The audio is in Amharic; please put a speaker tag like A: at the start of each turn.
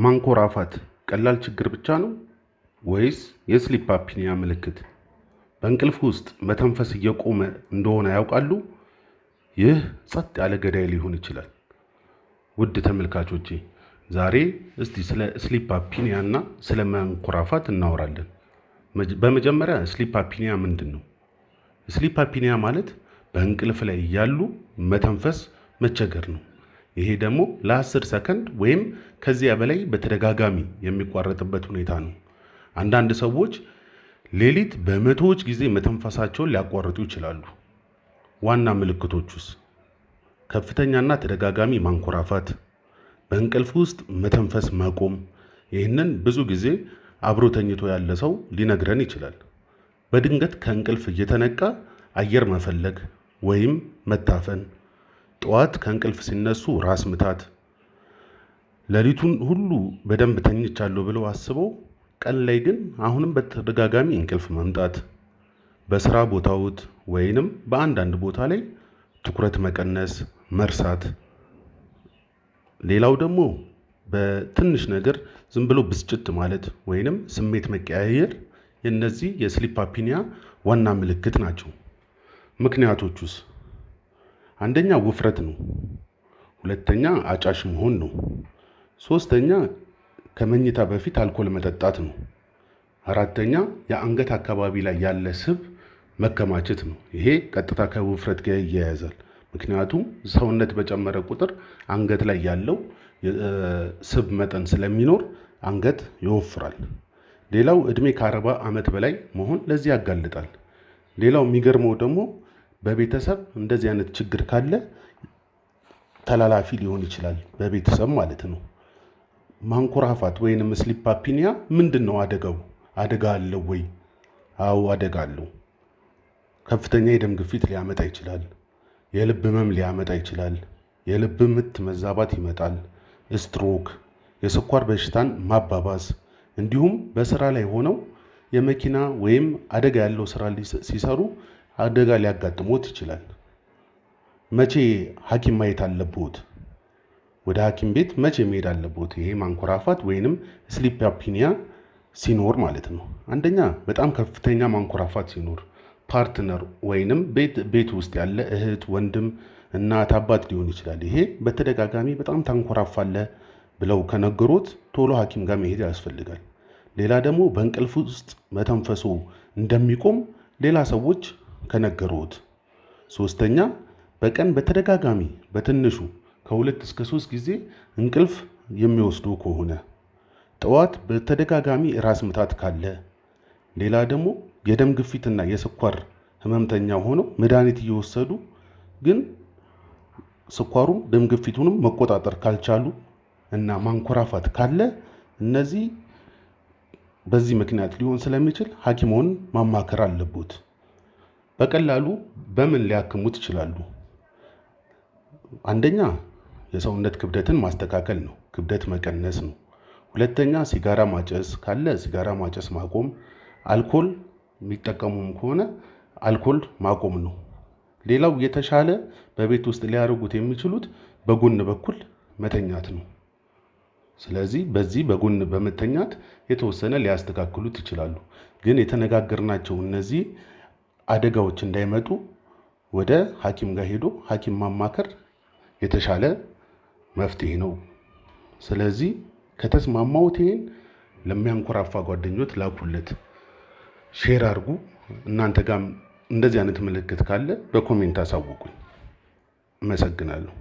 A: ማንኮራፋት ቀላል ችግር ብቻ ነው ወይስ የስሊፕ አፕኒያ ምልክት? በእንቅልፍ ውስጥ መተንፈስ እየቆመ እንደሆነ ያውቃሉ? ይህ ጸጥ ያለ ገዳይ ሊሆን ይችላል። ውድ ተመልካቾቼ፣ ዛሬ እስቲ ስለ ስሊፕ አፕኒያ እና ስለ ማንኮራፋት እናወራለን። በመጀመሪያ ስሊፕ አፕኒያ ምንድን ነው? ስሊፕ አፕኒያ ማለት በእንቅልፍ ላይ ያሉ መተንፈስ መቸገር ነው። ይሄ ደግሞ ለ10 ሰከንድ ወይም ከዚያ በላይ በተደጋጋሚ የሚቋረጥበት ሁኔታ ነው። አንዳንድ ሰዎች ሌሊት በመቶዎች ጊዜ መተንፈሳቸውን ሊያቋርጡ ይችላሉ። ዋና ምልክቶቹስ? ከፍተኛና ተደጋጋሚ ማንኮራፋት፣ በእንቅልፍ ውስጥ መተንፈስ ማቆም። ይህንን ብዙ ጊዜ አብሮ ተኝቶ ያለ ሰው ሊነግረን ይችላል። በድንገት ከእንቅልፍ እየተነቃ አየር መፈለግ ወይም መታፈን፣ ጠዋት ከእንቅልፍ ሲነሱ ራስ ምታት፣ ሌሊቱን ሁሉ በደንብ ተኝቻለሁ ብለው አስበው ቀን ላይ ግን አሁንም በተደጋጋሚ እንቅልፍ መምጣት፣ በስራ ቦታዎት ወይንም በአንዳንድ ቦታ ላይ ትኩረት መቀነስ፣ መርሳት። ሌላው ደግሞ በትንሽ ነገር ዝም ብሎ ብስጭት ማለት ወይንም ስሜት መቀያየር የነዚህ የስሊፕ አፕኒያ ዋና ምልክት ናቸው። ምክንያቶቹስ? አንደኛ ውፍረት ነው። ሁለተኛ አጫሽ መሆን ነው። ሶስተኛ ከመኝታ በፊት አልኮል መጠጣት ነው። አራተኛ የአንገት አካባቢ ላይ ያለ ስብ መከማቸት ነው። ይሄ ቀጥታ ከውፍረት ጋር ይያያዛል። ምክንያቱም ሰውነት በጨመረ ቁጥር አንገት ላይ ያለው ስብ መጠን ስለሚኖር አንገት ይወፍራል። ሌላው እድሜ ከ40 ዓመት በላይ መሆን ለዚህ ያጋልጣል። ሌላው የሚገርመው ደግሞ በቤተሰብ እንደዚህ አይነት ችግር ካለ ተላላፊ ሊሆን ይችላል፣ በቤተሰብ ማለት ነው። ማንኮራፋት ወይንም ስሊፕ አፕኒያ ምንድን ነው አደጋው? አደጋ አለው ወይ? አዎ አደጋ አለው። ከፍተኛ የደም ግፊት ሊያመጣ ይችላል። የልብ ህመም ሊያመጣ ይችላል። የልብ ምት መዛባት ይመጣል። ስትሮክ፣ የስኳር በሽታን ማባባስ፣ እንዲሁም በስራ ላይ ሆነው የመኪና ወይም አደጋ ያለው ስራ ሲሰሩ አደጋ ሊያጋጥሞት ይችላል። መቼ ሐኪም ማየት አለብዎት? ወደ ሐኪም ቤት መቼ መሄድ አለብዎት? ይሄ ማንኮራፋት ወይንም ስሊፕ አፕኒያ ሲኖር ማለት ነው። አንደኛ በጣም ከፍተኛ ማንኮራፋት ሲኖር ፓርትነር ወይንም ቤት ውስጥ ያለ እህት፣ ወንድም፣ እናት፣ አባት ሊሆን ይችላል። ይሄ በተደጋጋሚ በጣም ታንኮራፋለህ ብለው ከነገሩት ቶሎ ሐኪም ጋር መሄድ ያስፈልጋል። ሌላ ደግሞ በእንቅልፍ ውስጥ መተንፈሱ እንደሚቆም ሌላ ሰዎች ከነገሩት። ሶስተኛ በቀን በተደጋጋሚ በትንሹ ከ2 እስከ 3 ጊዜ እንቅልፍ የሚወስዱ ከሆነ፣ ጠዋት በተደጋጋሚ ራስ ምታት ካለ፣ ሌላ ደግሞ የደም ግፊትና የስኳር ህመምተኛ ሆነው መድኃኒት እየወሰዱ ግን ስኳሩም ደም ግፊቱንም መቆጣጠር ካልቻሉ እና ማንኮራፋት ካለ እነዚህ በዚህ ምክንያት ሊሆን ስለሚችል ሐኪሙን ማማከር አለቦት። በቀላሉ በምን ሊያክሙት ይችላሉ? አንደኛ የሰውነት ክብደትን ማስተካከል ነው፣ ክብደት መቀነስ ነው። ሁለተኛ ሲጋራ ማጨስ ካለ ሲጋራ ማጨስ ማቆም፣ አልኮል የሚጠቀሙም ከሆነ አልኮል ማቆም ነው። ሌላው የተሻለ በቤት ውስጥ ሊያደርጉት የሚችሉት በጎን በኩል መተኛት ነው። ስለዚህ በዚህ በጎን በመተኛት የተወሰነ ሊያስተካክሉት ይችላሉ። ግን የተነጋገርናቸው እነዚህ አደጋዎች እንዳይመጡ ወደ ሐኪም ጋር ሄዶ ሐኪም ማማከር የተሻለ መፍትሄ ነው። ስለዚህ ከተስማማዎት ይሄን ለሚያንኮራፋ ጓደኞት ላኩለት፣ ሼር አድርጉ። እናንተ ጋር እንደዚህ አይነት ምልክት ካለ በኮሜንት አሳውቁኝ። አመሰግናለሁ።